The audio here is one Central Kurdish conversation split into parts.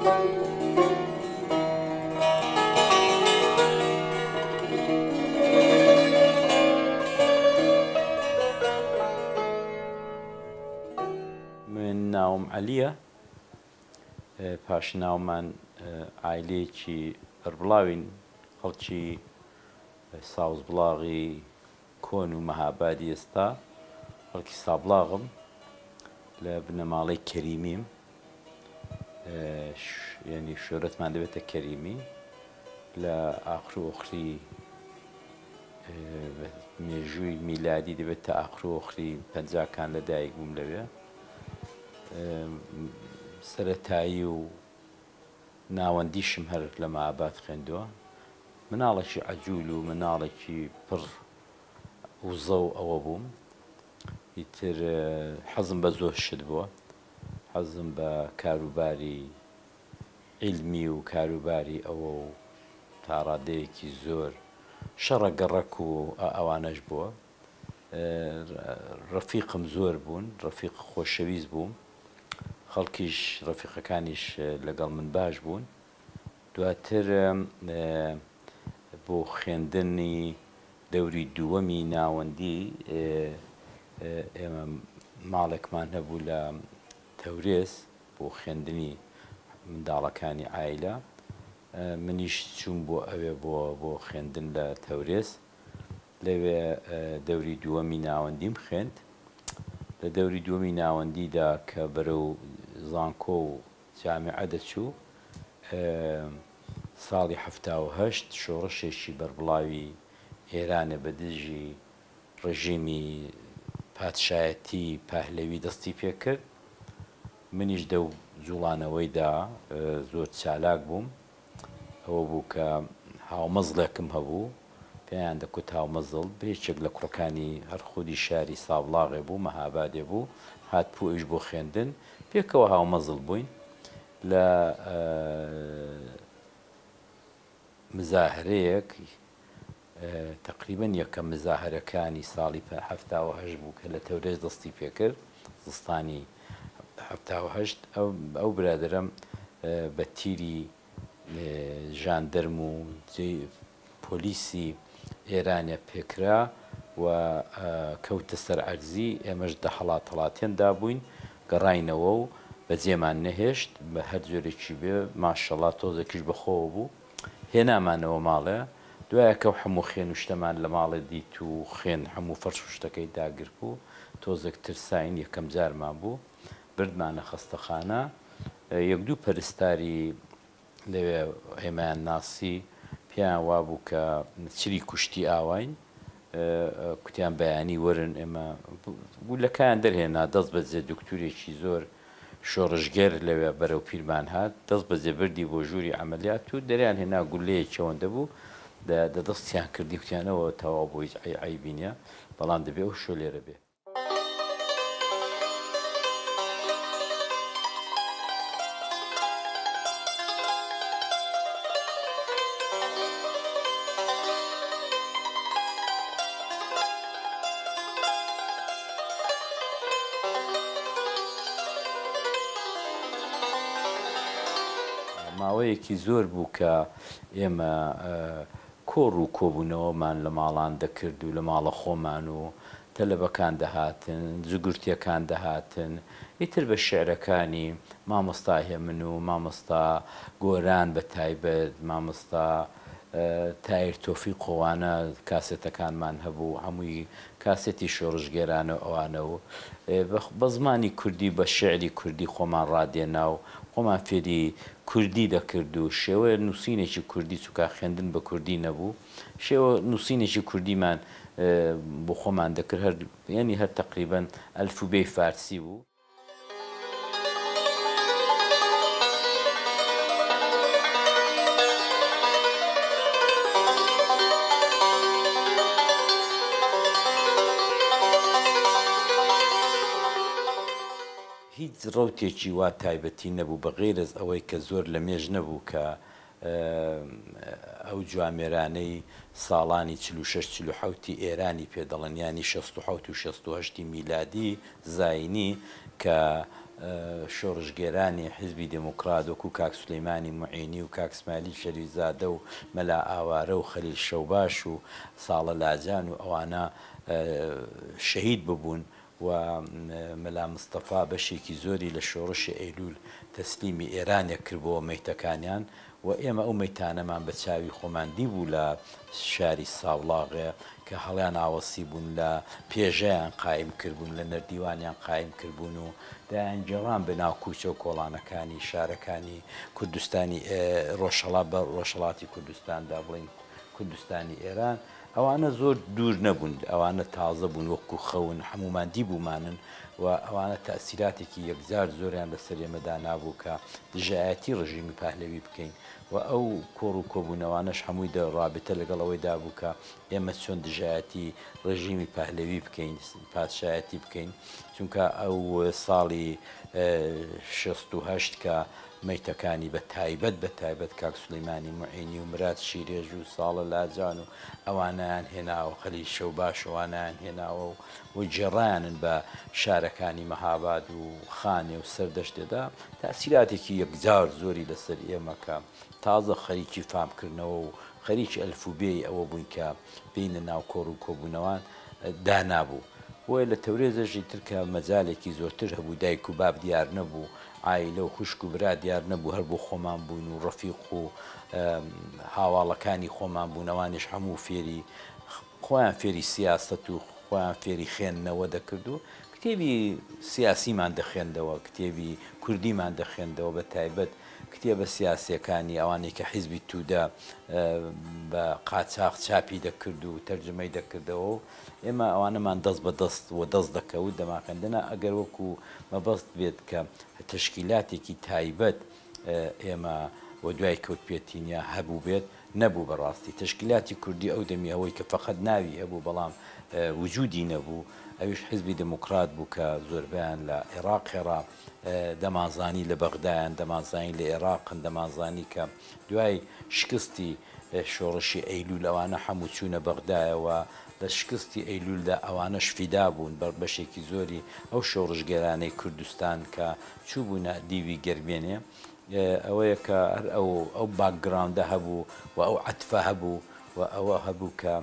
من ناوم عەلیە، پاشناومان عایلەیەکی بەربڵاوین، خەڵکی ساوزبڵاغی کۆن و مەهابادی ئێستا، خەڵکی سابڵاغم، لە بنەماڵەی کەریمیم، یعنی شۆرەتمان دەبێتە کەریمی. لە ئاخر و ئۆخری مێژووی میلادی دەبێت تا ئاخر و ئۆخری پەنجاکان لەدایک بووم لەوێ. سەرەتایی و ناوەندیشم هەر لە مەهاباد خوێندووە. مناڵێکی عەجوول و مناڵێکی پڕ وزە و ئەوە بووم. ئیتر حەزم بە زۆر شت بووە، حەزم بە کاروباری عیلمی و کاروباری ئەوە و تا ڕادەیەکی زۆر شەڕە گەڕەک و ئەوانەش بووە. ڕەفیقم زۆر بوون، ڕەفیق خۆشەویست بووم، خەڵکیش ڕەفیقەکانیش لەگەڵ من باش بوون. دواتر بۆ خوێندنی دەوری دووەمی ناوەندی ئێمە ماڵێکمان هەبوو لە تەورێز بۆ خوێندنی منداڵەکانی عایلە. منیش چووم بۆ ئەوێ بۆ خوێندن لە تەورێز. لەوێ دەوری دووەمی ناوەندیم خوێند. لە دەوری دووەمی ناوەندیدا کە بەرەو زانکۆ و جامعە دەچوو، ساڵی 78 شۆڕشێکی بەربڵاوی ئێرانە بە دژی ڕژیمی پادشایەتی پاهلەوی دەستی پێ کرد. منیش دە و جوڵانەوەیدا زۆر چالاک بووم. ئەوە بوو کە هاومەزڵێکم هەبوو، پێیان دەکوت هاومەزڵ، بێچێک لە کوڕەکانی هەر خودی شاری سابڵاغێ بوو، مەهابادێ بوو، هاتبوو ئەویش بۆ خوێندن، پێکەوە هاومەزڵ بووین. لە مزاهرەیەک تقریبەن یەکەم مزاهرەکانی ساڵی 78 بوو کە لە تەورێز دەستی پێکرد، زستانی 78. ئەو برادەرم بە تیری ژاندەرم و پۆلیسی ئێرانە پێکرا و کەوتە سەر عەرزی. ئێمەش هەڵاتێندا بووین، گەڕاینەوە و بەجێمان نەهێشت بە هەر جۆرێکی بێ، ماشەڵڵا تۆزێکیش بەخۆوە بوو، هێنامانەوە ماڵێ. دوایەکە هەموو خوێن و شتەمان لە ماڵێ دیت و خوێن هەموو فەرش و شتەکەی داگرت بوو. تۆزێک ترساین، یەکەم جارمان بوو، بردمانە خەستەخانە. یەک دوو پەرستاری لەوێ ئێمەیان ناسی، پێیان وابوو کە چری کوشتی ئاواین، کوتیان بەیانی وەرن. ئێمە گولەکەیان دەرهێنا، دەست بەجێ دکتورێکی زۆر شۆڕژگەر لەوێ بەرەو پیرمان هات، دەست بەجێ بردی بۆ ژووری عەمەلیات و دەریان هێنا گولەیەکی ئەوەندە بوو، دەستیان کردی وتیانەوە تەواو بۆ هیچ عەیبی نییە، بەڵام دەبێ ئەو شۆ لێرە بێ. ماوەیەکی زۆر بوو کە ئێمە کۆڕ و کۆبوونەوەمان لە ماڵان دەکرد و لە ماڵە خۆمان و تەلەبەکان دەهاتن، جگورتیەکان دەهاتن. ئیتر بە شێعرەکانی مامۆستا هێمن و مامۆستا گۆران بە تایبەت، مامۆستا تایر تۆفیق قۆوانە کاسێتەکانمان هەبوو، هەمووی کاسێتی شۆڕژگێرانە ئەوانە و بە زمانی کوردی بە شێعری کوردی خۆمان ڕادێنا و خۆمان فێری کوردی دەکرد و شێوە نووسینێکی کوردی چووکە خوێندن بە کوردی نەبوو، شێوە نووسینێکی کوردیمان بۆ خۆمان دەکرد، یعنی هەر تەقریبەن ئەلفوبێی فارسی بوو. هیچ ڕەوتێکی وا تایبەتی نەبوو بەغێرز ئەوەی کە زۆر لە مێژ نەبوو کە ئەو جوامێرانەی ساڵانی 46-47 ئێرانی پێدەڵێن، ینی 67 و 68 میلادی زاینی کە شۆڕژگێرانی حیزبی دموکرات وەکو کاک سولەیمانی موعینی و کاک اسماعیلی شەریفزادە و مەلا ئاوارە و خەلیل شەوباش و ساڵە لاجان و ئەوانە شەهید ببوون و مەلا مستەفا بەشێکی زۆری لە شۆڕشی ئەیلول تەسلیمی ئێرانێک کردبەوە مەیتەکانیان و ئێمە ئەو مەیتانەمان بە چاوی خۆماندی بوو لە شاری ساوڵاغێ کە هەڵیان ئاوەسی بوون لە پێژەیان قایم کردبوون لە نەردیوانیان قایم کردبوون و دایان جێڕان بە ناو کوچە و کۆڵانەکانی شارەکانی کوردستانی ڕۆژهەڵات بە ڕۆژهەڵاتی کوردستاندا بڵین کوردستانی ئێران ئەوانە زۆر دوور نەبوون ئەوانە تازە بوون وەکو خەون هەموماندی بوومانن و ئەوانە تەسیراتێکی یەکجار زۆریان لەسەر ئێمەدا نابوو کە دژایەتی ڕژیمی پاهلەوی بکەین و ئەو کۆڕ و کۆبوونەوانەش هەمووی ڕابطە لەگەڵ ئەوەیدا بوو کە ئێمە چۆن دژایەتی ڕژیمی پاهلەوی بکەین پادشایەتی بکەین چونکە ئەو ساڵی 68 کە مەیتەکانی بە تایبەت کاک سولەیمانی موعینی و مراد شیرێژ و ساڵە لاجان و ئەوانیان هێناوە خەلیل شەوباش ئەوانیان هێناوە و جێڕایانن بە شارەکانی مەهاباد و خانێ و سەردەشتێدا تاسیراتێکی یەکجار زۆری لەسەر ئێمە کە تازە خەریکی فامکردنەوە و خەریکی ئەلفوبێی ئەوە بووین کە بینە ناو کۆڕ و کۆبوونەوەن دانابوو بۆیە لە تەورێزەژی ترکە مەجالێکی زۆرتر هەبوو دایک و باب دیار نەبوو ئایلە و خوشک و برا دیار نەبوو هەر بۆ خۆمان بوون و ڕەفیق و هاواڵەکانی خۆمان بوونەوانش هەموو فێری خۆیان فێری سیاست و خۆیان فێری خوێندنەوە دەکرد و کتێبی سیاسیمان دەخوێندەوە کتێبی کوردیمان دەخوێندەوە بە تایبەت کتێبە سیاسیەکانی ئەوانەی کە حیزبی توودا بە قاچاق چاپی دەکرد و تەرجمەی دەکردەوە و ئێمە ئەوانەمان دەست بە دەست و دەست دەکەوت دەماکەندنە ئەگەر وەکو مەبەست بێت کە تشکیلاتێکی تایبەت ئێمە و دوای کەوتپێتینیا هەبوو بێت نەبوو بەڕاستی تشکیلاتی کوردی ئەو دەمی ئەوەی کە فقط ناوی هەبوو بەڵام وجودی نەبوو ئەویش حیزبی دموکرات بوو کە زۆربیان لە عێراق خێرا دەمازانی لە بەغدایان دەمازانی لە عێراقن دەمازانی کە دوای شکستی شۆڕشی ئەیلول ئەوانە هەموو چوونە بەغدایەوە لە شکستی ئەیلولدا ئەوانەش فیدا بوون بەر بەشێکی زۆری ئەو شۆڕژگەرانەی کوردستان کە چوو بوونە دیوی گەرمێنێ ئەوەیە کە هەر ئەو باکگراوندە هەبوو و ئەو عەتفە هەبوو و ئەوە هەبوو کە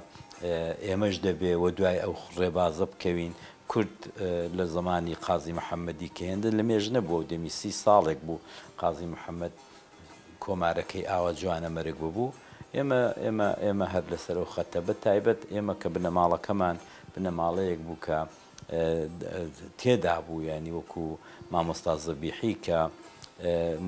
ئێمەش دەبێ و دوای ئەو ڕێبازە بکەوین کورد لە زمانی قازی محەممەدی کە هێندە لە مێژ نەبووە و دەمی 30 ساڵێک بوو قازی محەممەد کۆمارەکەی ئاوا جوانە مەرگ بوو ئێمە هەر لەسەرەوە خەتە بە تایبەت ئێمە کە بنەماڵەکەمان بنەماڵەیەک بوو کە تێدا بوو ینی وەکو مامۆستا زەبیحی کە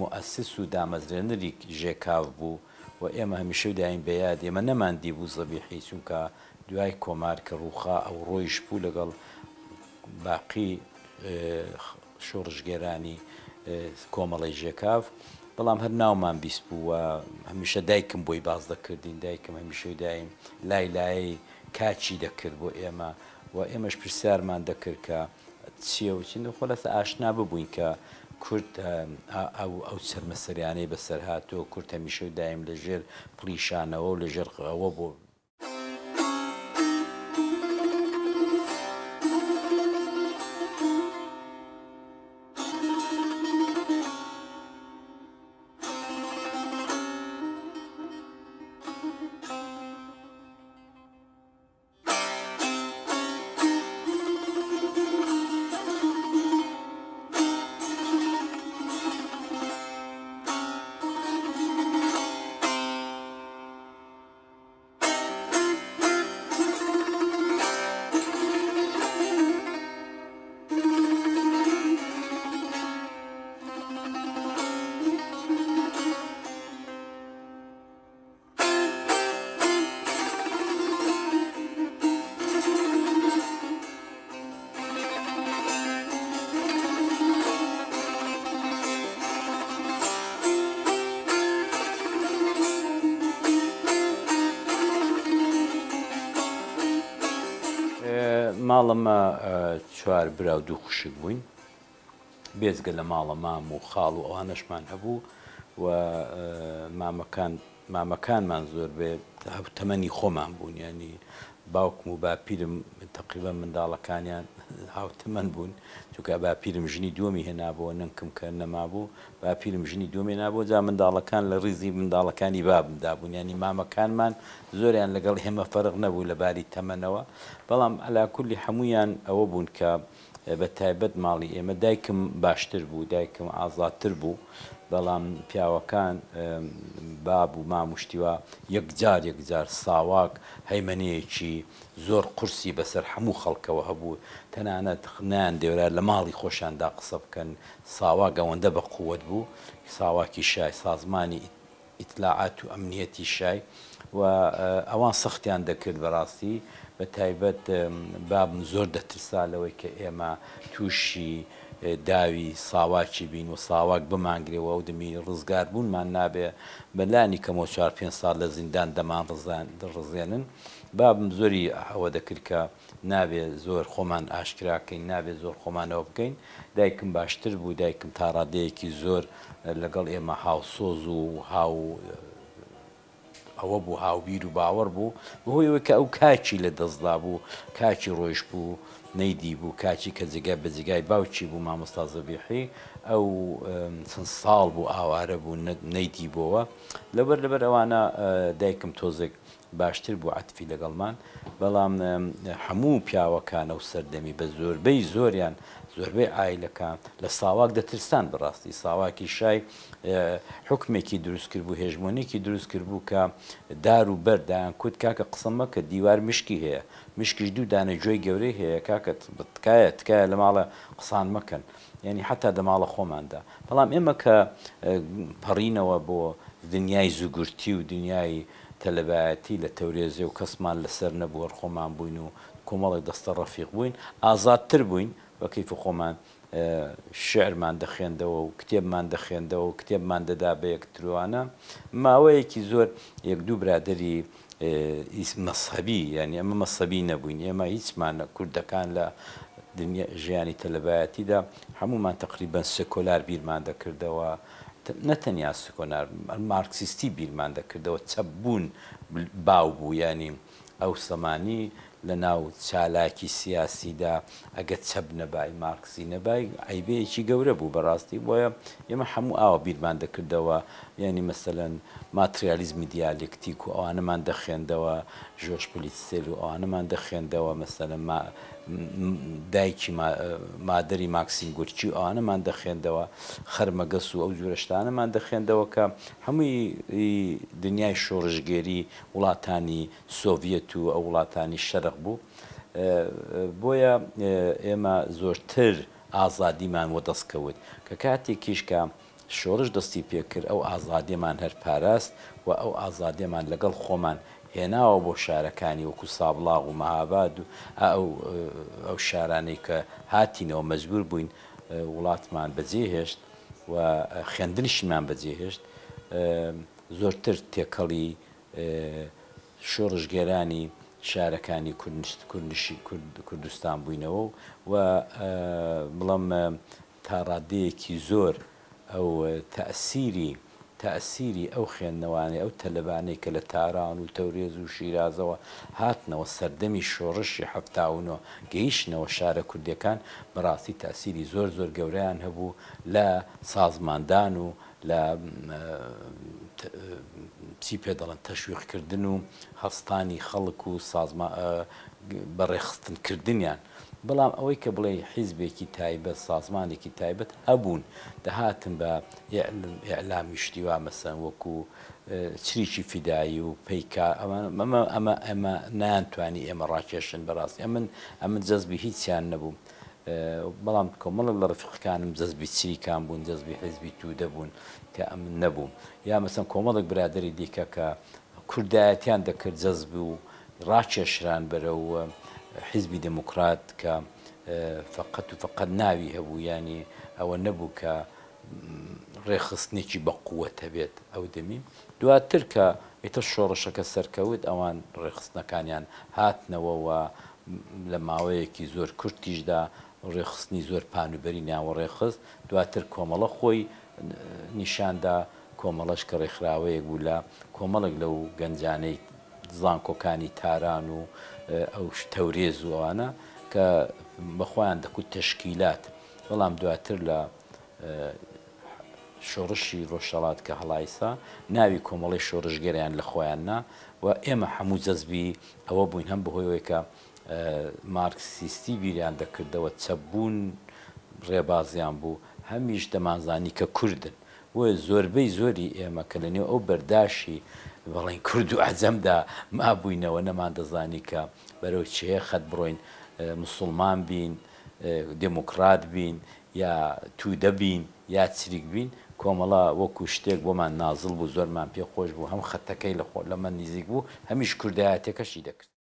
مؤسس و دامەزرێنەری ژێکاو بوو و ئێمە هەمیشە دایم بەیاد ئێمە نەماندی بوو زەبیحی چونکە دوای کۆمار کە ڕووخا ئەو ڕۆیش بوو لەگەڵ باقی شۆڕژگێرانی کۆمەڵی ژێکاو بەڵام هەر ناومان بیست بوو و هەمیشە دایکم بۆی باز دەکردین دایکم هەمیشە دایم لای کاچی دەکرد بۆ ئێمە و ئێمەش پرسیارمان دەکرد کە چییە و چین خۆ لەسە ئاشنا ببووین کە کورد ئەو سەرمەسەریانەی بەسەر هاتووە کورد هەمیشە دایم لەژێر پلیشانەوە و لەژێر ئەوە بۆ ماڵەمە چوار برا و دوو خوشک بووین بێزگە لە ماڵە مام و خاڵ و ئەوانەشمان هەبوو و مامەکانمان زۆر بێ تەمەنی خۆمان بوون ینی باوکم و باپیرم تقریبا منداڵەکانیان هاوتەمەن بوون چونکە باپیرم ژنی دووەمی هێنابەوە ننکم کە نەمابوو باپیرم ژنی دووەمی نابوو جا منداڵەکان لە ڕیزی منداڵەکانی بابمدا بوون ینی مامەکانمان زۆریان لەگەڵ هێمە فەرق نەبوو لەباری تەمەنەوە بەڵام ئەلا کولی هەمویان ئەوە بوون کە بە تایبەت ماڵی ئێمە دایکم باشتر بوو دایکم ئازادتر بوو بەڵام پیاوەکان باب و ماموشتیوە یەکجار ساواک هەیمەنەیەکی زۆر قورسی بەسەر هەموو خەڵکەوە هەبوو تەنانەت خنیان دێورە لە ماڵی خۆشاندا قسە بکەن ساواک ئەوەندە بە قووەت بوو ساواکی شای سازمانی ئیتلاعات و ئەمنیەتی شای و ئەوان سەختیان دەکرد بەڕاستی بە تایبەت بابم زۆر دەترسا لەوەی کە ئێمە تووشی داوی ساواکی بین و ساواک بمانگرێەوە و دەمی ڕزگار بوونمان نابێ بەلانی کەمەوە 4-5 ساڵ لە زیندان دەمان ڕزێنن بابم زۆری ئەوە دەکرد کە نابێ زۆر خۆمان ئاشکراکەین نابێت زۆر خۆمانەوە بکەین دایکم باشتر بوو دایکم تا ڕادەیەکی زۆر لەگەڵ ئێمە هاوسۆز و ئەوە بوو هاوبیر و باوەڕ بوو بەهۆیەوەی کە ئەو کاچی لە دەستدا بوو کاچی ڕۆیش بوو نەیدی بوو کاچی کە جگای بەجگای باوکی بوو مامۆستا زەبیحی ئەو چەند ساڵ بوو ئاوارە بوو نەیدی بۆەوە لەبەر ئەوانە دایکم تۆزێک باشتر بوو عەتفی لەگەڵمان بەڵام هەموو پیاوەکانە و سەردەمی بە زۆربەی زۆریان زۆربەی ئایلەکان لە ساواک دەترسان بەڕاستی ساواکی شای حکمێکی دروست کرد بوو هێژمۆنێکی دروست کرد بوو کە دار و بەردایان کوت کاکە قسەمە کە دیوار مشکی هەیە مشکیش دوو دانە جۆی گەورەی هەیە کاکە تکایە لە ماڵە قسان مەکەن یعنی حتا لە ماڵە خۆماندا بەڵام ئێمە کە پەڕینەوە بۆ دنیای زوگورتی و دنیای تەلەبایەتی لە تەورێزێ و کەسمان لەسەر نەبووە خۆمان بووین و کۆمەڵێک دەستە ڕەفیق بووین ئازادتر بووین بە کەیف خۆمان شعرمان دەخوێندەوە و کتێبمان دەخوێندەوە و کتێبمان دەدا بە یەکتروانە ماوەیەکی زۆر یەک دوو برادری مەسهەبی ینی ئەمە مەسەبی نەبووین ئێمە هیچمانە کوردەکان لە ژیانی تەلەبایەتیدا هەمومان تقریبەن سێکۆلار بیرمان دەکردەوە نەتەنیا سکۆنار مارکسیستی بیرمان دەکردەوە چەپبوون باو بوو ینی ئەو سەمانی لە ناو چالاکی سیاسیدا ئەگە چەپ نەبای مارکسی نەبای عیبەیەکی گەورە بوو بەڕاستی بۆیە ئێمە هەموو ئاوە بیرمان دەکردەوە ینی مەسەلەن ماتریالیزمی دیالکتیک و ئەوانەمان دەخوێندەوە ژۆش پلیتسێل و ئەوانەمان دەخوێندەوە مەسەلەن دایکی مادەری ماکسیم گورچی و ئەوانەمان دەخوێندەوە خەرمەگەس و ئەو جورەشتانەمان دەخوێندەوە کە هەمووی دنیای شۆڕژگێری وڵاتانی سۆڤیەت و ئەو وڵاتانی شەرق بوو بۆیە ئێمە زۆرتر ئازادیمان وە دەستکەوت کە کاتێکیش کە شۆڕش دەستی پێکرد ئەو ئازادیمان هەر پاراست و ئەو ئازادیمان لەگەڵ خۆمان هێناوە بۆ شارەکانی وەکو سابڵاغ و مەهاباد و ئەو شارانەی کە هاتینەوە مەجبور بووین وڵاتمان بەجێهێشت و خوێندنیشمان بەجێهێشت زۆرتر تێکەڵی شۆڕژگێرانی شارەکانی کوردستان بووینەوە و بڵام تا ڕادەیەکی زۆر ئەو تەأسیری ئەو خوێندنەوانەی ئەو تەلەبانەی کە لە تاران و تەورێز و شیرازەوە هاتنەوە سەردەمی شۆڕشی هەفتاونەوە گەیشتنەوە شارە کوردیەکان بەڕاستی تەأسیری زۆر گەورەیان هەبوو لە سازماندان و لە چی پێ دەڵێن تەشویقکردن و هەستانی خەڵک و بەڕێخستنکردنیان بەڵام ئەوەی کە بڵێ حیزبێکی تایبەت سازمانێکی تایبەت هەبوون دەهاتن بە ئیعلامی شتیوا مەسەن وەکو چریکی فیدایی و پەیکا ئەمە نانتوانی ئێمە ڕاکێشن بەڕاستی ئەمن جەزبی هیچیان نەبوو بەڵام کۆمەڵک لە ڕفیقەکانم جەزبی چریکان بوون جەزبی حیزبی تو دەبوون کە ئەمن نەبووم یا مەسەن کۆمەڵک برادری دیکە کە کوردایەتیان دەکرد جەزب و ڕاکێشران بەرە و حیزبی دموکرات کە فقط ناوی هەبوو ینی ئەوە نەبوو کە ڕێخستنێکی بە قووەت هەبێت ئەو دەمی دواتر کە ئێتە شۆڕشەکە سەرکەوت ئەوان ڕێخستنەکانیان هاتنەوە و لە ماوەیەکی زۆر کورتیشدا ڕێخستنی زۆر پانوبەری ناوە ڕێخست دواتر کۆمەڵە خۆی نیشاندا کۆمەڵەش کە ڕێکخراوەیەک بوو لە کۆمەڵێک لەو گەنجانەی زانکۆکانی تاران و ئەو تەورێز و ئەوانە کە بەخۆیان دەکوت تەشکیلات بەڵام دواتر لە شۆڕشی ڕۆژهەڵات کە هەڵایسا ناوی کۆمەڵی شۆڕژگەریان لە خۆیاننا و ئێمە هەموو جەزبی ئەوە بووین هەم بەهۆیەوەی کە مارکسیستی بیریان دەکردەوە چەبوون ڕێبازیان بوو هەمیش دەمانزانی کە کوردن وە زۆربەی زۆری ئێمە کە لەنێو ئەو بەرداشی بەڵێن کورد و عەجەمدا مابووینەوە نەمان دەزانی کە بەرەو چێ خەت بڕۆین مسلمان بین دموکرات بین یا توودە بین یا چریک بین کۆمەڵا وەکو شتێک بۆمان نازڵ بوو زۆرمان پێ خۆش بوو هەم خەتەکەی لە خۆ لەمە نزیک بوو هەمیش کوردایەتەکەشی دەکرد.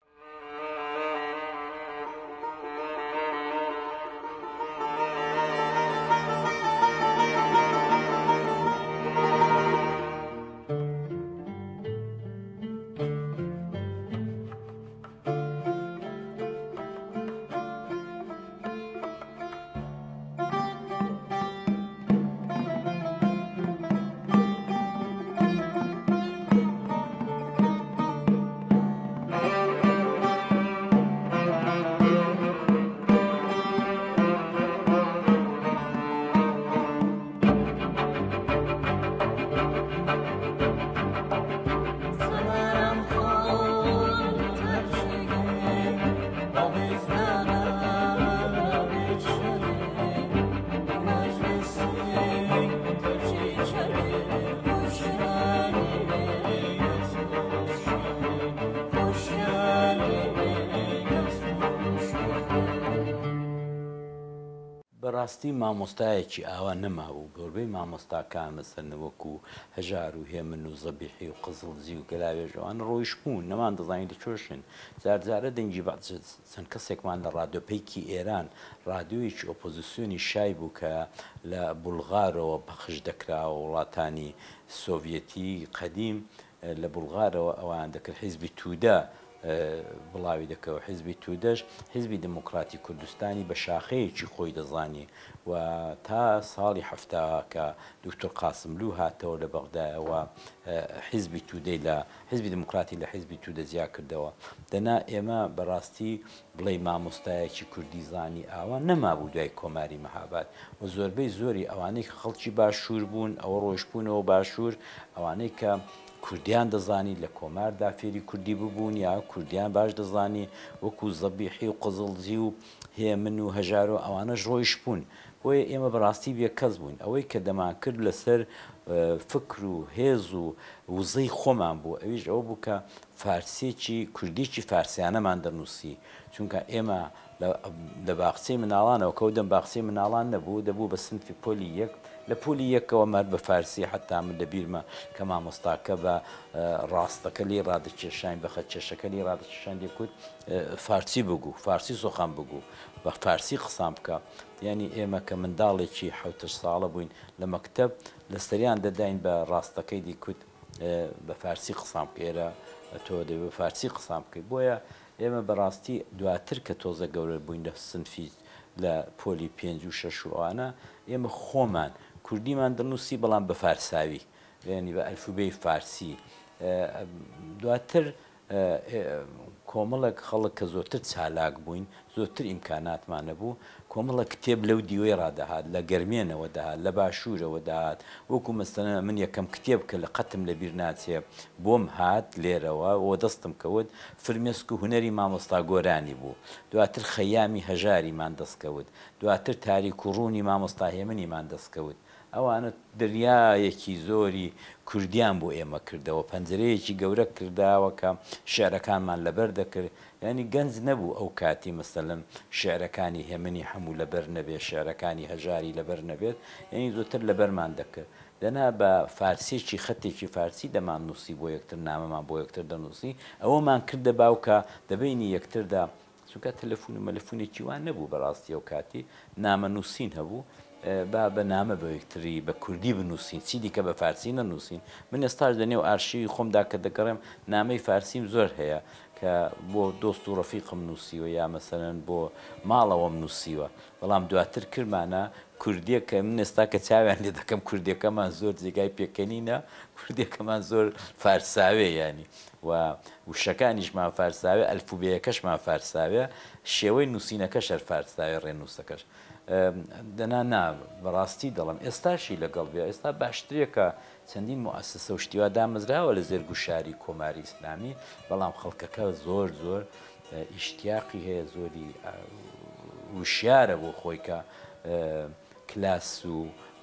بەڕاستی مامۆستایەکی ئاوا نەمابوو گەوربەی مامۆستاکان مەسەرنەوەکو هەژار و هێمن و زەبیحی و قزڵزی و گەلاوێژەوان ڕۆیش بوون نەمان دەزانین لە چۆشن جارجارە دەنگی چەند کەسێکمان لە ڕادیۆپەیکی ئێران ڕادیۆیەکی ئۆپۆزیسیۆنی شای بوو کە لە بولغارەوە بەخش دەکراوە وڵاتانی سۆڤیەتی قەدیم لە بولغارەوە ئەوان دەکرد حیزبی توودە بڵاوی دەکەوە حیزبی توودەش حیزبی دموکراتی کوردستانی بە شاخەیەکی خۆی دەزانی و تا ساڵی هەفتا کە دکتۆر قاسملوو هاتەوە لە بەغدایەوە حیزبی توودەی لە حیزبی دموکراتی لە حیزبی توودە جیا کردەوە دەنا ئێمە بەڕاستی بڵێ مامۆستایەکی کوردی زانی ئاوا نەمابوو دوای کۆماری مەهاباد و زۆربەی زۆری ئەوانەی کە خەڵکی باشوور بوون ئەوە ڕۆژبوونەوە باشوور ئەوانەی کە کوردیان دەزانی لە کۆماردا فێری کوردی ببوون یا کوردیان باش دەزانی وەکو زەبیحی و قزڵزی و هێمن و هەژار و ئەوانەش ڕۆیش بوون بۆیە ئێمە بەڕاستی بێ کەس بوون ئەوەی کە دەمان کرد لەسەر فکر و هێز و وزەی خۆمان بوو ئەویش ئەوە بوو کە فارسیێکی کوردیکی فارسیانەمان دەنووسی چونکە ئێمە لە باخچەی مناڵانەوە کەوتم باخچەی مناڵان نەبوو دەبوو بە سنفی پۆلی یەک لە پۆلی یەکەوە مەر بە فارسی حتا من لەبیرمە کە مامۆستاکە بە ڕاستەکە لێ ڕادەکێشان بە خەتکێشەکە لێ ڕادەکێشان دەکوت فارسی بگو فارسی سۆخان بگو بە فارسی قسام بکە یعنی ئێمە کە منداڵێکی حوتش ساڵە بووین لە مەکتەب لە سەریان دەداین بە ڕاستەکەی دیکوت بە فارسی قسام ئێرە تۆ دەبێ فارسی قسام بکەیت بۆیە ئێمە بەڕاستی دواتر کە تۆزە گەورە بووین لە سنفی لە پۆلی 5 و 6 ئەوانە ئێمە خۆمان کوردیمان دەنووسی بەڵام بە فارساوی یعنی بە ئەلفوبەی فارسی دواتر کۆمەڵێک خەڵک کە زۆرتر چالاک بووین زۆرتر ئیمکاناتمان نەبوو کۆمەڵە کتێب لەو دیوەی ڕادەهات لە گەرمێنەوە دەهات لە باشوورەوە داهات وەکو مەسەلەن من یەکەم کتێب کە لە قەتم لە بیر ناچێ بۆم هات لێرەوە و دەستم کەوت فرمێسک و هونەری مامۆستا گۆرانی بوو دواتر خەیامی هەژاریمان دەستکەوت دواتر تاریک و ڕوونی مامۆستا هێمنیمان دەستکەوت ئەوانە دنیایەکی زۆری کوردیان بۆ ئێمە کردەوە پەنجەرەیەکی گەورە کرداوە کە شێعرەکانمان لەبەر دەکرد ینی گەنج نەبوو ئەو کاتی مەسەلەن شێعرەکانی هێمنی هەموو لەبەر نەبێت شێعرەکانی هەژاری لەبەر نەبێت یعنی زۆرتر لەبەرمان دەکرد دەنا بە فارسیێکی خەتێکی فارسی دەمان نووسی بۆ یەکتر نامەمان بۆ یەکتر دەنووسی ئەوەمان کردە باوکە دەبینی یەکتردا چونکە تەلەفۆن و مەلەفۆنێکی وان نەبوو بەڕاستی ئەو کاتی نامە نووسین هەبوو با بە نامە بە یەکتری بە کوردی بنووسین چی دیکە بە فارسی نەنووسین من ئێستاش دەنێو ئارشیوی خۆمدا کە دەگەڕێم نامەی فارسیم زۆر هەیە کە بۆ دۆست و ڕەفیقم نووسیوە یا مەسەرەن بۆ ماڵەوەم نووسیوە بەڵام دواتر کردمانە کوردیە کە من ئێستا کە چاویان لێ دەکەم کوردیەکەمان زۆر جێگای پێکەنینە کوردیەکەمان زۆر فارساوێ ینی و وشەکانیشمان فارساوێ ئەلفوبێیەکەشمان فارساوێ شێوەی نووسینەکەش هەر فارساوێ ڕێنووسەکەش دەنا نا بەڕاستی دەڵم ئێستاشی لەگەڵ بێ ئێستا باشترێکە چەندین موسسە و شتیوا دامەزراوە لە زێرگ و شاری کۆماری ئیسلامی بەڵام خەڵکەکە زۆر زۆر ئیشتیاقی هەیە زۆری وشیارە بۆ خۆی کە کلاس و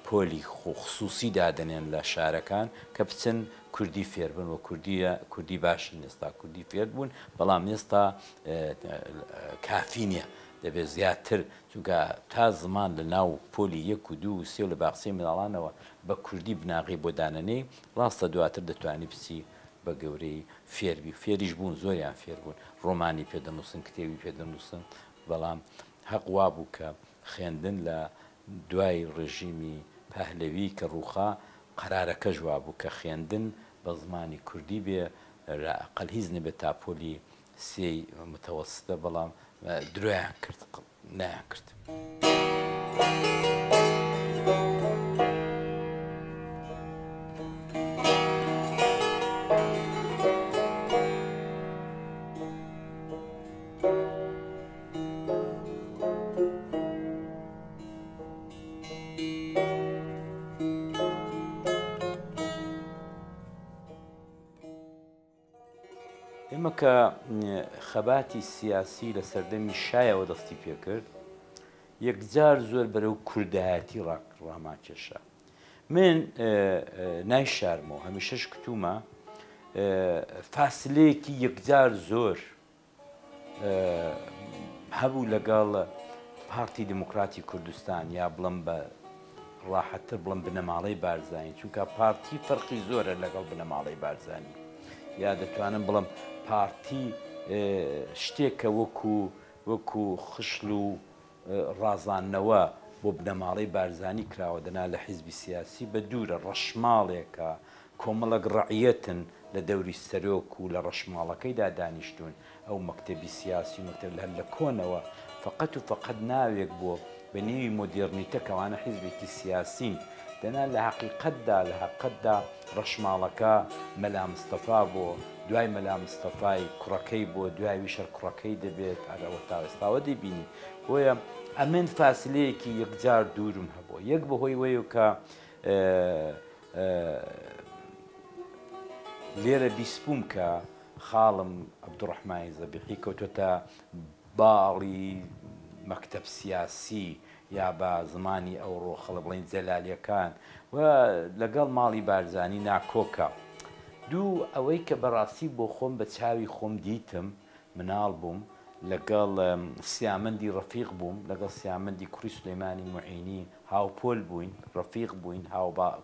پۆلی خصوصی دادنێن لە شارەکان کە بچن کوردی فێربن و کوردی باشن ئێستا کوردی فێر بوون بەڵام ئێستا کافی نییە دەبێت زیاتر چونکە تا زمان لە ناو پۆلی 1 و 2 و 3 لە باخچەی مناڵانەوە بە کوردی بناغی بۆ دانەنەی ڕاستە دواتر دەتوانی بچی بە گەورەی فێربی فێریش بوون زۆریان فێر بوون ڕۆمانی پێدەنووسن کتێوی پێدەنووسن بەڵام حەقوا بوو کە خوێندن لە دوای ڕژیمی پەهلەوی کە ڕووخا قەرارەکە ژوا بوو کە خوێندن بە زمانی کوردی بێ ئەقل هیچ نەبێت تا پۆلی 3 متەوەسطە بەڵام درۆیان کرد نایان کرد. ئێمە کە خەباتی سیاسی لە سەردەمی شایەوە دەستی پێکرد یەکجار زۆر بەرەو کوردایەتی ڕاماکێشە من نایشارمەوە هەمیشەش کتومە فاسلەیەکی یەکجار زۆر هەبوو لەگەڵ پارتی دموکراتی کوردستان یا بڵم بە ڕاحەتتر بڵم بنەماڵەی بارزانانی چونکە پارتی فەرقی زۆرە لەگەڵ بنەماڵەی بارزانانی یا دەتوانم بڵم پارتی شتێکە وەکو خشل و ڕازانەوە بۆ بنەماڵەی بارزانی کراوە دەنا لە حیزبی سیاسی بە دوورە ڕەشماڵێکە کۆمەڵک ڕعیەتن لە دەوری سەرۆک و لە ڕەشماڵەکەیدا دانیشتون ئەو مەکتەبی سیاسی مەکتەب هەر لە کۆنەوە فقط و فقط ناوێک بۆ بە نێوی مۆدێرنیتە کەوانە حیزبێکی سیاسین دەنا لە حەقیقەتدا ڕەشماڵەکە مەلا مستەفا بۆ دوای مەلا مستەفای کوڕەکەی بۆ دوای ویشەر کوڕەکەی دەبێت هەرەوە تا ئێستاوە دەبینی بۆیە ئەمن فاسلەیەکی یەکجار دوورم هەبووە یەک بەهۆی وەیە کە لێرە بیسپوم کە خاڵم عەبدوڕەحمانی زەبیحی کەوتۆتە باڵی مەکتەب سیاسی یا بە زمانی ئەوڕۆ خەڵە بڵین جەلالیەکان و لەگەڵ ماڵی بارزانی ناکۆکە دوو ئەوەی کە بەڕاستی بۆ خۆم بە چاوی خۆم دیتم مناڵ بووم لەگەڵ سیامەندی ڕەفیق بووم لەگەڵ سیامەندی کوڕی سولەیمانی موعینی هاوپۆل بووین ڕەفیق بووین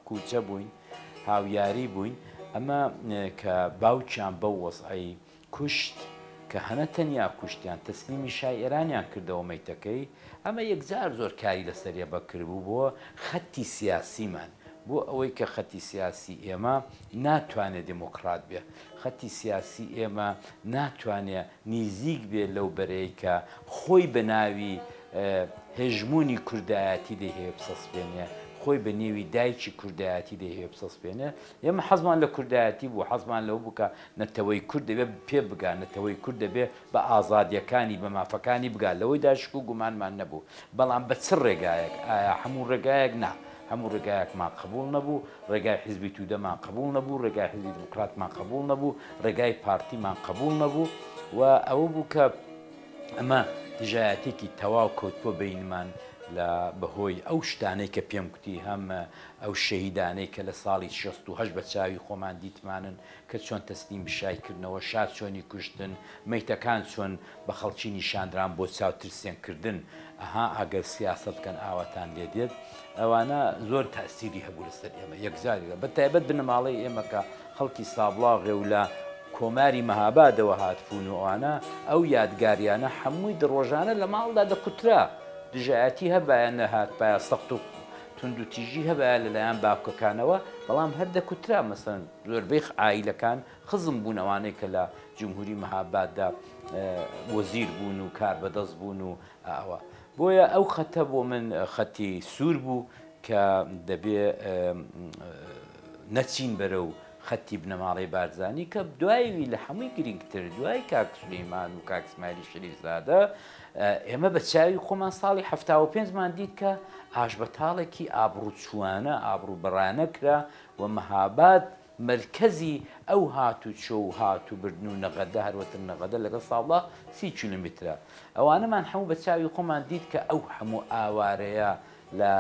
کوچە بووین هاویاری بووین ئەمە کە باوکیان بەو وەزعی کوشت کە هەنە تەنیا کوشتیان تەسلیمی شای ئێرانیان کردەوە مەیتەکەی ئەمە یەکجار زۆر کاری لەسەریە بەکردبوو بۆ خەتی سیاسیمان بۆ ئەوەی کە خەتی سیاسی ئێمە ناتوانێت دموکرات بێ خەتی سیاسی ئێمە ناتوانێت نزیک بێ لەو بەرەی کە خۆی بە ناوی هێژمونی کوردایەتی دەهەیە بسەسپێنێ خۆی بە نێوی دایکی کوردایەتی دەهەیە بسەسپێنێ ئێمە حەزمان لە کوردایەتی بوو حەزمان لەو بووکە نەتەوەی کورد دەبێت پێ بگات نەتەوەی کورد دەبێت بە ئازادیەکانی بە مافەکانی بگات لەوەی داشک و گومانمان نەبوو بەڵام بە چ ڕێگایەک ئایا هەموو ڕێگایەک نا هەموو ڕێگایەکمان قبول نەبوو ڕێگای حیزبی تودەمان قبول نەبوو ڕێگای حیزبی دموکراتمان قبول نەبوو ڕێگای پارتیمان قبول نەبوو و ئەوە بوو کە ئەمە دژایەتێکی تەواو کەوتووە بینمان لە بەهۆی ئەو شتانەی کە پێم کوتی هەم ئەو شەهیدانەی کە لە ساڵی 68 بە چاوی خۆمان دیتمانن کە چۆن تەسلیم بشایکردنەوە شاد چۆنی کوشتن مەیتەکان چۆن بە خەڵکی نیشاندران بۆ چاوترسێنکردن ئەها ئەگەر سیاست بکەن ئاواتان لێ دێت ئەوانە زۆر تاسیری هەبوو لەسەر ئێمە یەکجاریە بە تایبەت بنەماڵەی ئێمە کە خەڵکی سابڵاغێ و لە کۆماری مەهابادەوە هاتفون و ئەوانە ئەو یادگاریانە هەمووی ڕۆژانە لە ماڵدا دەقوترا دژایەتی هەبایە نەهات پایە سەخت و تونند و تیژی هەبە لەلایەن باوکەکانەوە بەڵام هەر دەکوترا مەسەن زۆربەی عائیلەکان خزم بوون ئەوانەی کە لە جمهوری مەهاباددا وەزیر بوون و کار بەدەست بوون و ئەوە بۆیە ئەو خەتە بۆ من خەتی سوور بوو کە دەبێ نەچین بەرە و خەتی بنەماڵی بارزانانی کە دوایوی لە هەمووی گرنگتر دوای کاک سولەیمان و کاک اسماعیلی شەریفزادە ئێمە بە چاوی خۆمان ساڵی 75مان دیت کە ئاشبەتاڵێکی ئابڕوچوانە ئابڕوو بەڕانە کرا و مەهاباد مرکزی ئەو هاتو چۆ و هاتو بردن و نەغەدە هەروەتر نەغەدە لەگەڵ ساڵە 30 کیلومترە ئەوانەمان هەموو بە چاوی خۆمان دیت کە ئەو هەموو ئاوارەیە لە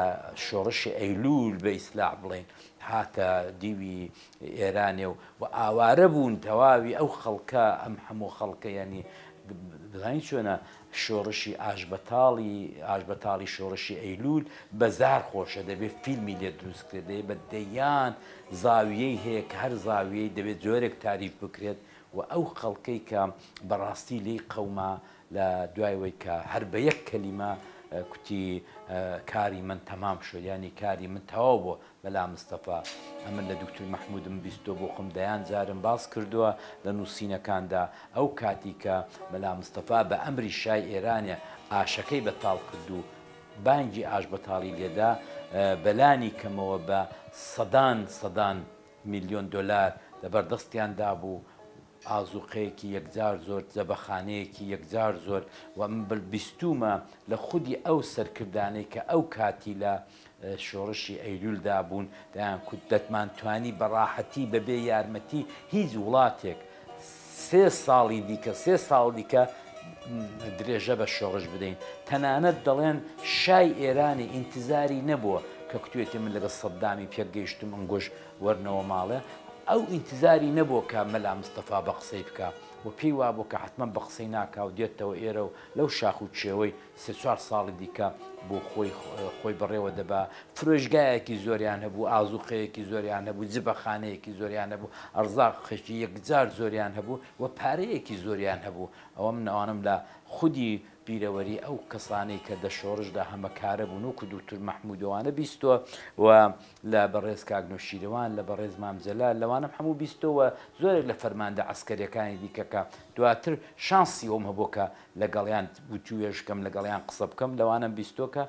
شۆڕشی ئەیلول بە ئیسلاح بڵێن هاتە دیوی ئێرانێ و ئاوارە بوون تەواوی ئەو خەڵکە ئەم هەموو خەڵکە ینی بزانین چۆنە شۆڕشی ئاشبەتاڵی شۆڕشی ئەیلول بەزار خۆشە دەبێت فیلمی لێ دروستکرێت دەبێت بە دەیان زاویەی هەیە کە هەر زاویەی دەبێت جۆرێک تاریف بکرێت و ئەو خەڵکەی کە بەڕاستی لی قەوما لە دوایەوەی کە هەر بە یەک کەلیمە کوتی کاری من تەمام شد ینی کاری من تەواو بۆ بەلا مستەفا ئەمە لە دکتور مەحمودم بیستۆ بۆ خۆم دەیان جارم باس کردووە لە نووسینەکاندا ئەو کاتی کە بەلا مستەفا بە ئەمری شای ئێرانە ئاشەکەی بەتاڵ کرد و بانگی ئاشبەتاڵی لێدا بەلانی کەمەوە بە سەدان میلیۆن دۆلار لەبەردەستیاندا بوو ئازوقەیەکی یەکجار زۆر جەبەخانەیەکی یەکجار زۆر و من بیستومە لە خودی ئەو سەرکردانەی کە ئەو کاتی لە شۆڕشی ئەیلولدا بوون دەیان کوت دەتمانتوانی بەڕاحەتی بەبێ یارمەتی هیچ وڵاتێک 3 ساڵی دیکە 3 ساڵ دیکە درێژە بە شۆڕش بدەین تەنانەت دەڵێن شای ئێرانی ئینتیزاری نەبووە کە کوتوێتی من لەگە سەدامی پێگەیشتم ئەنگۆش وەرنەوە ماڵێ ئەو ئینتیزاری نەبووە کە مەلا مستەفا بە قسەی بکە و پێی وا بوو کە حتممە بە قسەی ناکا و دێتەوە ئێرە و لەو شاخ و چێوەی 3-4 ساڵی دیکە بۆ خۆی بەڕێوە دەبا فرۆژگایەکی زۆریان هەبوو ئازوقەیەکی زۆریان هەبوو جبەخانەیەکی زۆریان هەبوو ئەرزاق خشتی یەکجار زۆریان هەبوو و پارەیەکی زۆریان هەبوو ئەوە منەوانم لە خودی بیرەوەری ئەو کەسانەی کە دە شۆڕشدا هەمەکارە بوون وکو دکتور مەحمودەوانە بیستۆ و لە بەڕێز کاگنۆشیرەوان لە بەڕێز مامجەلال لەوانم هەموو بیستەوە زۆرێک لە فەرماندە عسکەریەکانی دیکەکە دواتر شانسی ئەوم هەبوو کە لەگەڵیان وتوێژکەم لەگەڵیان قسە بکەم لەوانم بیستۆکە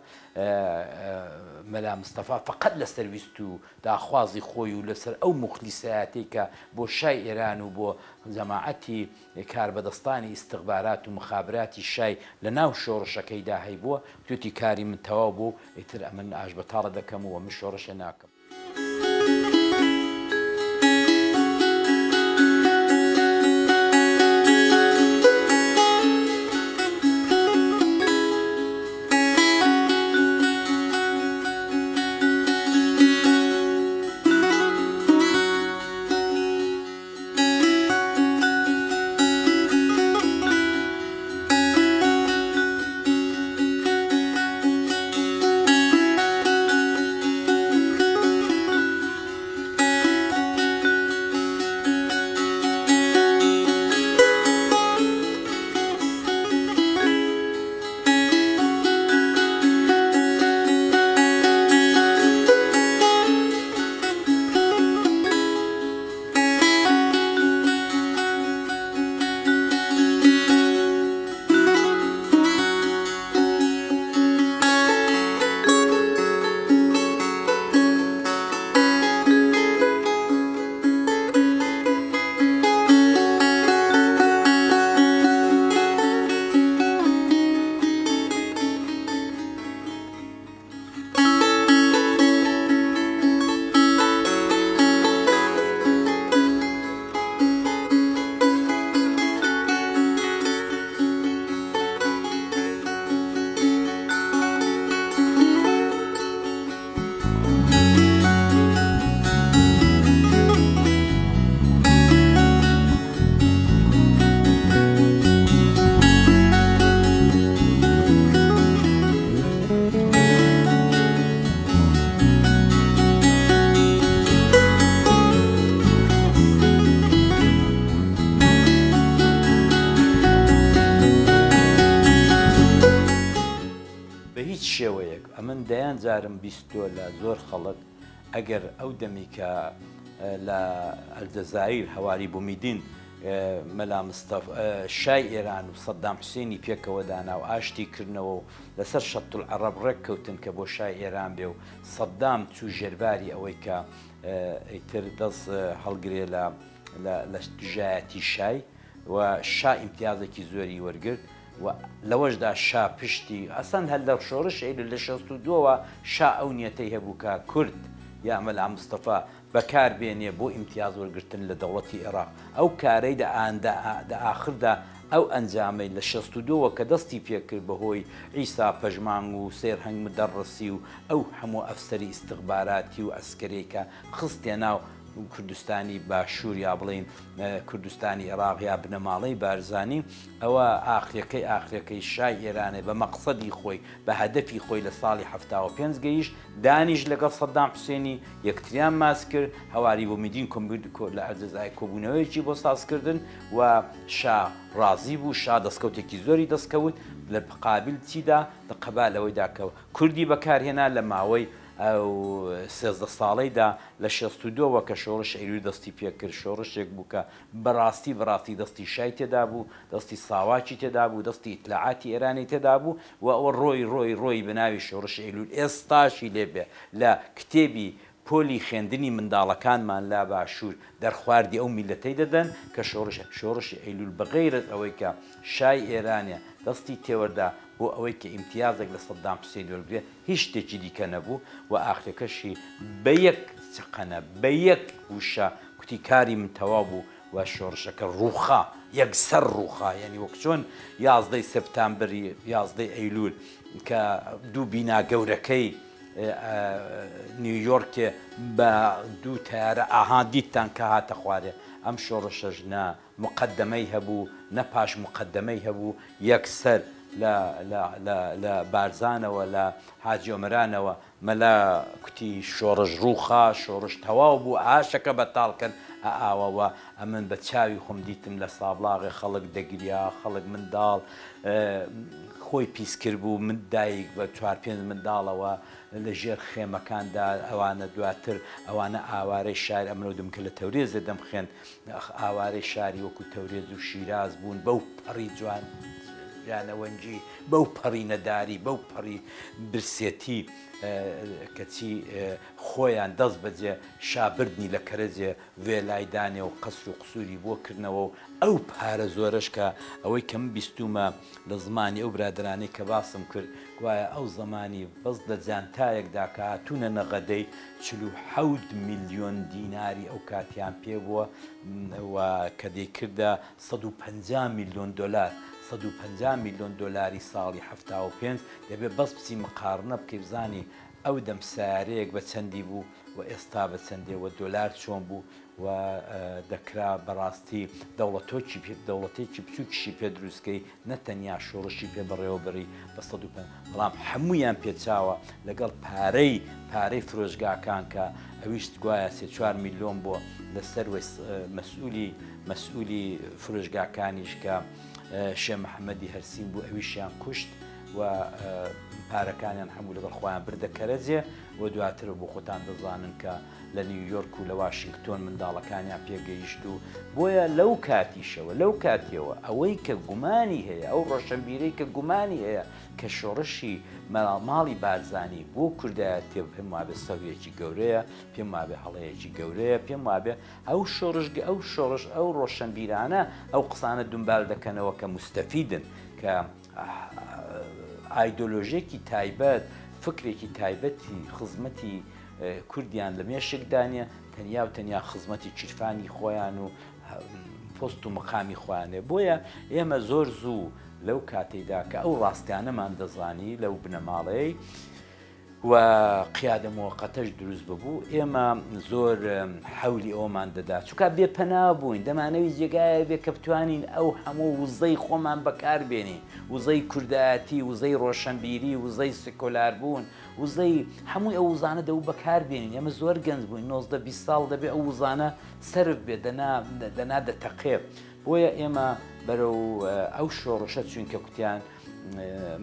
مەلا مستەفا فقط لەسەر ویست و داخوازی خۆی و لەسەر ئەو مخلیسایەتی کە بۆ شای ئێران و بۆ جەماعەتی کاربەدەستانی ئیستیخبارات و مخابراتی شای لە ناو شۆڕشەکەیدا هەیبووە توێتی کاری من تەواو بوو ئیتر ئەمن ئاشبەتاڵە دەکەم و من شۆڕشە ناکەم. من دەیان جارم بیستۆ لە زۆر خەڵک ئەگەر ئەو دەمی کە لە ئەلجەزایر هەواری بوومیدین مەلا شای ئێران و سەدام حوسێنی پێکەوە دانا و ئاشتی کردنەوە و لەسەر شەط العەرەب ڕێککەوتن کە بۆ شای ئێران بێ و سەدام چوو ژێرباری ئەوەی کە ئیتر دەست هەڵگرێ لە دژایەتی شای و شا ئیمتیازێکی زۆری وەرگرت و لەوەشدا شا پشتی ئەسەن هەر لە شۆڕش لە 62ەوە شا ئەو نیەتەی هەبوو کە کورد یا مەلا مستەفا بەکار بێنێ بۆ ئیمتیاز وەرگرتن لە دەوڵەتی عێراق ئەو کارەی دە ئاخردا ئەو ئەنجامەی لە 62ەوە کە دەستی پێکرد بەهۆی ئیسا پەژمانگ و سێرهەنگ مدەڕسی و ئەو هەموو ئەفسەری ئیستخباراتی و ئەسکەرێکە خستێ ناو کوردستانی باشوور یا بڵین کوردستانی عێراق یا بنەماڵەی بارزانی ئەوە ئاخرەکەی شای ئێرانێ بە مەقسەدی خۆی بە هەدەفی خۆی لە ساڵی 75 گەیشت دانیش لەگەڵ سەدام حوسێنی یەکتریان ماس کرد هەواری بوومیدین لە ئەلجەزایر کۆبوونەوەیەکی بۆ سازکردن و شا ڕازی بوو شا دەستکەوتێکی زۆری دەستکەوت لە قابل چیدا لە قەبالەوەیدا کەوت کوردی بەکارهێنا لە ماوەی ئەو 13 ساڵەیدا لە 62ەوە کە شۆڕش ئەیلوول دەستی پێکرد شۆڕشێک بوو کە بەڕاستی دەستی شای تێدا بوو دەستی ساواکی تێدا بوو دەستی ئیتلاعاتی ئێرانی تێدا بوو و ئەوە ڕۆی بناوی شۆڕش ئەیلوول ئێستاشی لێبێ لە کتێبی پۆلی خوێندنی منداڵەکانمان لا باشوور دەرخواردی ئەو میلەتەی دەدەن کە شۆڕشی ئەیلوول بەغەیرت ئەوەی کە شای ئێرانە دەستی تێوەردا بۆ ئەوەی کە ئیمتیازێک لە سەدام حوسێن وەرگێ هیچ شتێکی دیکە نەبوو و ئاخرەکەشی بە یەک چقەنە بە یەک وشە کوتی کاری من تەواو بوو و شۆڕشەکە ڕووخا یەکسەر ڕووخا یعنی وەک چۆن 11 سەپتامبەری 11 ئەیلوول کە دوو بینا گەورەکەی نیویۆرکێ بە دوو تیارە ئاهاندیتان کە هاتە خوارێ ئەم شۆڕشەش نە مقدمەی هەبوو نە پاش مقدمەی هەبوو یەکسەر لە بارزانەوە لە حاجی ئۆمەرانەوە مەلا کوتی شۆڕش ڕووخا شۆڕش تەواو بوو ئاشەکە بەتاڵکەن ئاوەوە ئەمن بە چاوی خۆم دیتم لە سابلاغی خەڵک دەگریا خەڵک منداڵ خۆی پیسکرد بوو من دایک بە 4-5 منداڵەوە لە ژێر خێمەکاندا ئەوانە دواتر ئەوانە ئاوارەی شار ئەمرودم کە لە تەورێزە دەمخێن ئاوارەی شاری وەکو تەورێز و شیراز بوون بەو پەڕی جوان یانەوەنجی بەو پەڕی نەداری بەو پەڕی برسێتی کەچی خۆیان دەست بەجێ شابردنی لە کەرەجێ وێلایدانێ و قەسر و قسووری بۆ کردنەوە و ئەو پارە زۆرش کە ئەوەی کەم بیستومە لە زمانی ئەو برادرانەی کە باسم کرد گوایە ئەو زمانی بەس لە جانتایەکدا کە هاتوونە نەغەدەی 47 میلیۆن دیناری ئەو کاتیان پێ بووە و کە دەیکردە 150 میلیۆن دلار 150 میلیۆن دلاری ساڵی 75 دەبێت بەس بچی مقارنە بکەی بزانی ئەو دەم سیارەیەک بە چەندی بوو و ئێستا بە چەندێوە دلار چۆن بوو و دەکرا بەڕاستی دەوڵەتێکی بچووکیشی پێ دروستکەی نەتەنیا شۆڕشی پێ بەڕێوەبەری بە 150 بەڵام هەموویان پێچاوە لەگەڵ پارەی فرۆژگاکان کە ئەویشت گوایە 3-4 میلیۆن بۆ لەسەر مەسئولی فرۆژگاکانیش کە شێ محەممەدی هەرسین بوو ئەویشیان کوشت و پارەکانیان هەموو لەگەڵ خۆیان بردە کەرەجێ و دواتر بۆ خۆتان دەزانن کە لە نیویۆرک و لە واشنگتۆن منداڵەکانیان پێگەیشت و بۆیە لەو کاتیشەوە لەو کاتیەوە ئەوەی کە گومانی هەیە ئەو ڕۆشنبیرەی کە گومانی هەیە کە شۆڕشی ماڵی بارزانی بۆ کوردایەتێ پێم وابێ سەویەکی گەورەیە پێم وابێ هەڵەیەکی گەورەیە پێم وابێ ئەو شۆڕش ئەو ڕۆشنبیرانە ئەو قسانە دومبال دەکەنەوە کە مستەفیدن کە ئایدۆلۆژیەکی تایبەت فکرێکی تایبەتی خزمەتی کوردیان لە مێشکدانە تەنیا و تەنیا خزمەتی چیرفانی خۆیان و پۆست و مقامی خۆیانێ بۆیە ئێمە زۆر زوو لەو کاتێکدا کە ئەو ڕاستیانەمان دەزانی لەو بنەماڵەی و قیادە موقەتەش دروست ببوو ئێمە زۆر حەولی ئەومان دەدا چونکە بێپەنا بووین دەمانەوی جێگایە بێ کە بتوانین ئەو هەموو وزەی خۆمان بەکاربێنین وزەی کوردایەتی وزەی ڕۆشنبیری وزەی سکۆلار بوون وزەی هەمووی ئەو وزانە دەو بەکاربێنین ئێمە زۆر گەنج بووین 19-20 ساڵ دەبێ ئەو وزانە سرف بێ دەنا دەتەقێ بۆیە ئێمە بەرەو ئەو شۆڕشە چوین کە کوتیان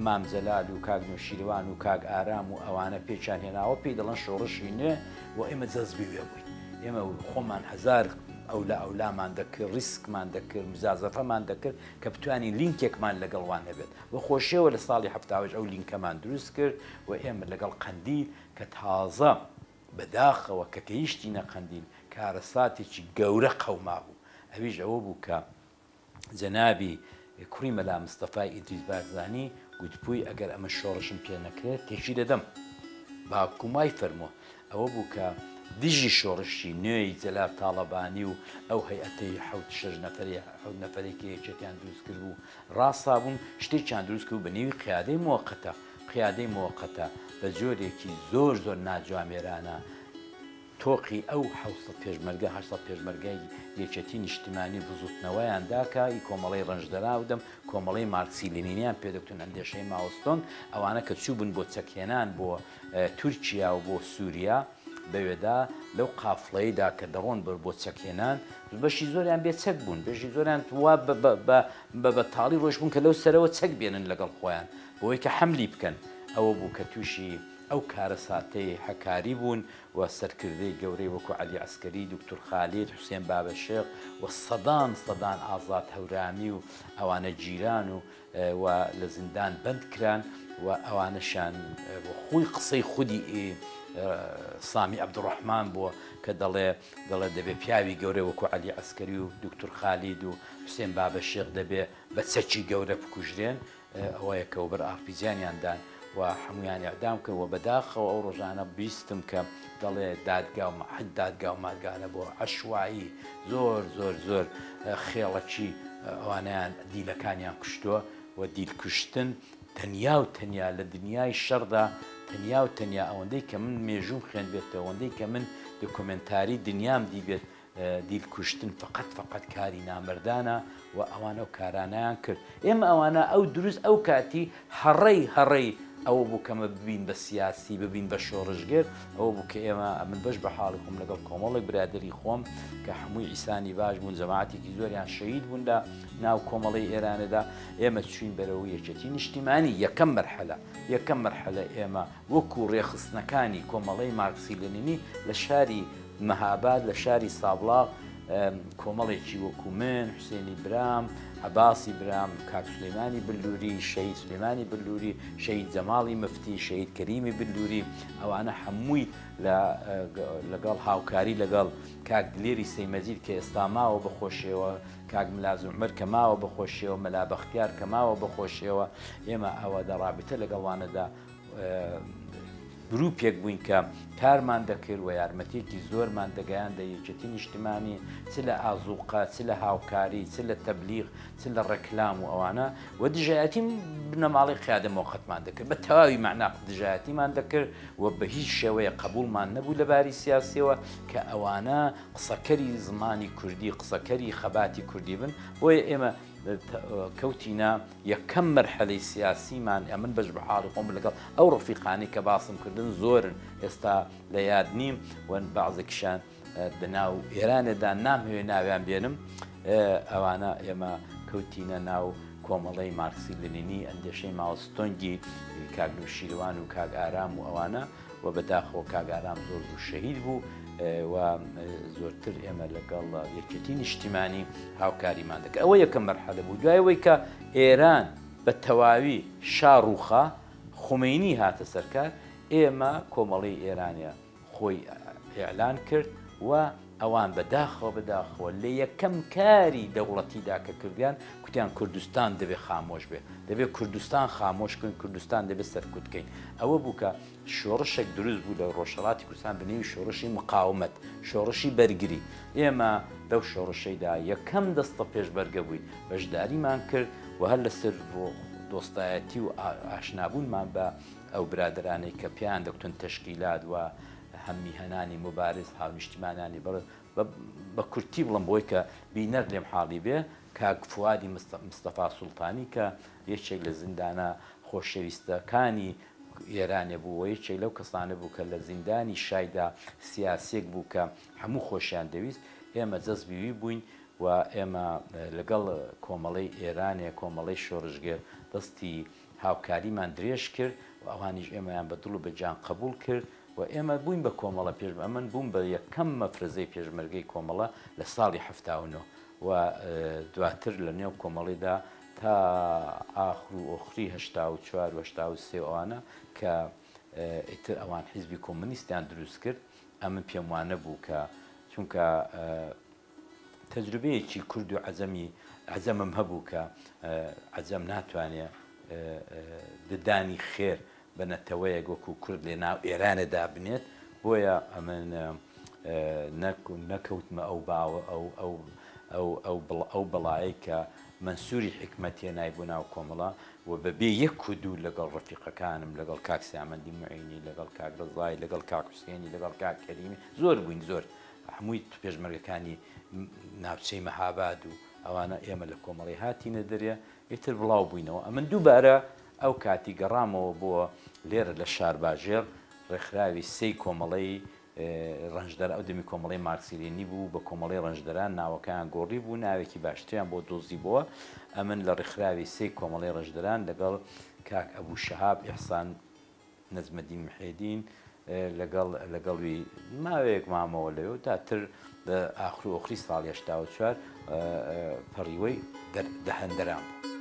مامزەلال و کاک نوشیروان و کاک ئارام و ئەوانە پێچیان هێناوە پێی دەڵەن شۆڕشی نوێ و ئێمە جەزبی وێ بووین ئێمە خۆمان هەزار ئەولامان دەکرد ریسکمان دەکرد مزازەفەمان دەکرد کە بتوانین لینکێکمان لەگەڵوان هەبێت و خۆشیەوە لە ساڵی هەفتاوەش ئەو لینکەمان دروست کرد و ئێمە لەگەڵ قەندیل کە تازە بەداخەوە کە گەیشتینە قەندیل کارەساتێکی گەورە قەوما بوو ئەویش ئەوە بوو کە جەنابی کوڕی مەلا مستەفای ئیدریس بارزانی گوتبووی ئەگەر ئەمە شۆڕشم پێ نەکرێت تێکی دەدەم باوکومای فەرمووە ئەوە بوو کە دژی شۆڕشی نوێی جەلال تاڵەبانی و ئەو هەیئەتەی حەوت شەش نەفەری حەوت نەفەرێکی یەکێکیان دروست کرد بوو ڕاستا بوون شتێکیان دروست کرد بە نێوی قیادەی موقەتە بە جۆرێکی زۆر ناجوامێرانە تۆقی ئەو 700 پێشمەرگە 800 پێشمەرگای یەکێتی نیشتیمانی بزوتنەوەیان داکە کۆمەڵی ڕەنجدەرا ودەم کۆمەڵی مارکسی لێنینیان پێدەکتون ئەندێشەی ماوەستۆن ئەوانە کە چوو بوون بۆ چەکهێنان بۆ تورکیا و بۆ سووریا بەوێدا لەو قافڵەیەدا کە دەڕۆن بۆ چەکهێنان بەشی زۆریان بێ چەک بوون بەشی زۆریان وا بە تاڵی ڕۆژ بوون کە لەو سەرەوە چەک بێنن لەگەڵ خۆیان بۆی کە حەملی بکەن ئەوە بوو کە تووشی ئەو کارە ساتەی حەکاری بوون و سەرکردەی گەورەی وەکو عەلی عەسکەری دکتۆر خالید حوسێن بابەشێخ و سەدان ئازاد هەورامی و ئەوانە جیران و لە زیندان بەند کران و ئەوانەشان خۆی قسەی خودی سامی عەبدوڕەحمان بووە کە دەڵێ دەبێ پیاوی گەورە وەکو عەلی عەسکەری و دکتۆر خالید و حوسێن بابەشێخ دەبێ بە چەکی گەورە بکوژرێن ئەوەیە کە بەر ئاپیزیانیاندان و هەمویان ئەعدام کرد و بەداخەوە ئەو ڕۆژانە بیستم کە دەڵێ دادگا و مادگانە بۆ عەشوایی زۆر خێڵەکی ئەوانیان دیلەکانیان کوشتووە و دیلکوشتن تەنیا لە دنیای شەڕدا تەنیا ئەوەندەی کە من مێژوم خوێن بێتەوە ئەوەندەی کە من دۆکومنتاری دنیام دیبێت دیلکوشتن فقط کاری نامردانە و ئەوانە و کارانیان کرد ئێمە ئەوانە ئەو دروست ئەو کاتی هەڕەی ئەوە بوو کەمە ببین بە سیاسی ببین بە شۆڕژگەر ئەوە بوو کە ئێمە من بەش بە حاڵی خۆم لەگەڵ کۆمەڵێک برادری خۆم کە هەمووی ئیسانی باش بوون جەماعەتێکی زۆریان شەهید بوون لە ناو کۆمەڵی ئێرانەدا ئێمە چوین بەرەوە یەکێتی نیشتیمانی یەکەم مەرحەلە ئێمە وەکو ڕێخستنەکانی کۆمەڵی مارکسی لێنینی لە شاری مەهاباد لە شاری سابڵاغ کۆمەڵێکی وەکو من حوسێنی برام عەباسی برام کاک سولەیمانی بلووری شەهید سولەیمانی بلووری شەهید جەماڵی مفتی شەهید کەریمی بلووری ئەوانە هەمووی لەگەڵ هاوکاری لەگەڵ کاک دلێری سەیمەجید کە ئێستا ماوە بەخۆشیەوە کاک ملا زوعمەر کە ماوە بەخۆشیەوە مەلا بەختیار کە ماوە بەخۆشیەوە ئێمە ئەوە دەڕابطە لەگەڵوانەدا گروپێک بووین کە کارمان دەکرد و یارمەتێکی زۆرمان دەگەیان دە یەکێتی نیشتیمانی چ لە ئازوقە چ لە هاوکاری چ لە تەبلیغ چ لە ڕێکلام و ئەوانە و دژایەتی بنەماڵی قیادە موقەتمان دەکرد بە تەواوی معناق دژایەتیمان دەکرد و بە هیچ شێوەیە قبولمان نەبوو لە باری سیاسیەوە کە ئەوانە قسەکەری زمانی کوردی قسەکەری خەباتی کوردی بن بۆیە ئێمە کەوتینە یەکەم مەرحەلەی سیاسیمان ئەمن بەش بە حاڵی خۆم لەگەڵ ئەو ڕفیقانی کە باسم کردن زۆرن ئێستا لە یاد نیم وەن بەعزێکیشان لەناو ئێرانێدا نامهوێ ناویان بێنم ئەوانە ئێمە کەوتینە ناو کۆمەڵەی مارکسی لێنینی ئەندێشەی ماوەستۆنگی کاک نوشیروان و کاک ئارام و ئەوانە و بەداخەوە کاک ئارام زۆر شەهید بوو و زۆرتر ئێمە لەگەڵ یەکێتی نیشتیمانی هاوکاریمان دەکرد ئەوە یەکەم مەرحەلە بوو دوایەوەی کە ئێران بە تەواوی شاڕوخا خومینی هاتە سەرکار ئێمە کۆمەڵی ئێرانیا خۆی ئێعلان کرد و ئەوان بەداخەوە لە یەکەم کاری دەوڵەتیدا کە کردیان کوتیان کوردستان دەبێت خامۆش بێت دەبێت کوردستان خامۆشکن کوردستان دەبێت سەرکوتکەین ئەوە بوو کە شۆڕشێک دروست بوو لە ڕۆژهەڵاتی کوردستان بنێوی شۆڕشی مقاومەت شۆڕشی بەرگری ئێمە لەو شۆڕشەیدا یەکەم دەستە پێشبەرگە بووین بەشداریمان کرد و هەر لەسەر دۆستایەتی و ئاشنابوونمان بە ئەو برادرانەی کە پێیان دەکتون تەشکیلات و هەممی هەنانی مبارز هاونیشتیمانانی بە کورتی بڵم بۆی کە بینەر لێم حاڵی بێ کاک فوادی مستەفا سوڵتانی کە یەکێک لە زیندانە خۆشەویستەکانی ئێرانێ بوو یەکێک لەو کەسانە بوو کە لە زیندانی شایدا سیاسێک بوو کە هەموو خۆشیان دەویست ئێمە جەزبیوی بووین و ئێمە لەگەڵ کۆمەڵەی ئێرانێ کۆمەڵەی شۆڕژگەر دەستی هاوکاریمان درێژ کرد و ئەوانیش ئێمەیان بە دڵ و بەجان قبول کرد و ئێمە بووین بە کۆمەڵە پێش ئەمن بووم بە یەکەم مەفرەزەی پێشمەرگەی کۆمەڵە لە ساڵی 79 و دواتر لە نێو کۆمەڵیدا تا ئاخر و ئۆخری 84 و 83 ئەوانە کە ئیتر ئەوان حیزبی کۆمونیستیان دروست کرد ئەمن پێم وانە بوو کە چونکە تەجروبەیەکی کورد و عەزەمم هەبوو کە عەزەم ناتوانێت ددانی خێر بە نەتەوەیەک وەکو کورد لێ ناو ئێرانەدا بنێت بۆیە ئەمن نەکەوتمە ئەو بەڵایی کە منسووری حکمەتیە نایبوو ناو کۆمەڵە و بەبێ یەک و دوو لەگەڵ ڕەفیقەکانم لەگەڵ کاک سامەندی معینی لەگەڵ کاک ڕزای لەگەڵ کاک حوسێنی لەگەڵ کاک کەریمی زۆر بووین زۆر هەمووی پێشمەرگەکانی ناوچەی مەهاباد و ئەوانە ئێمە لە کۆمەڵی هاتینە دەرێ ئیتر بڵاو بووینەوە ئەمن دووبارە ئەو کاتی گەڕامەوە بۆ لێرە لە شار باژێر ڕێکخراوی سێی کۆمەڵەی ڕەنجدەر ئەو دەمی کۆمەڵی مارکسیلێنی بوو بە کۆمەڵی ڕەنجدەران ناوەکان گۆڕی بوو ناوێکی باشتریان بۆ دۆزی بووە ئەمن لە ڕێکخراوی سێی کۆمەڵی ڕەنجدەران لەگەڵ کاک ئەبوو شەهاب ئیحسان نەجمەدین محێدین لەگەڵوی ماوەیەک مامەوە لەوێ داتر لە ئاخر و ئۆخری ساڵی 84 پەڕیوەی دەهەندەران بوو.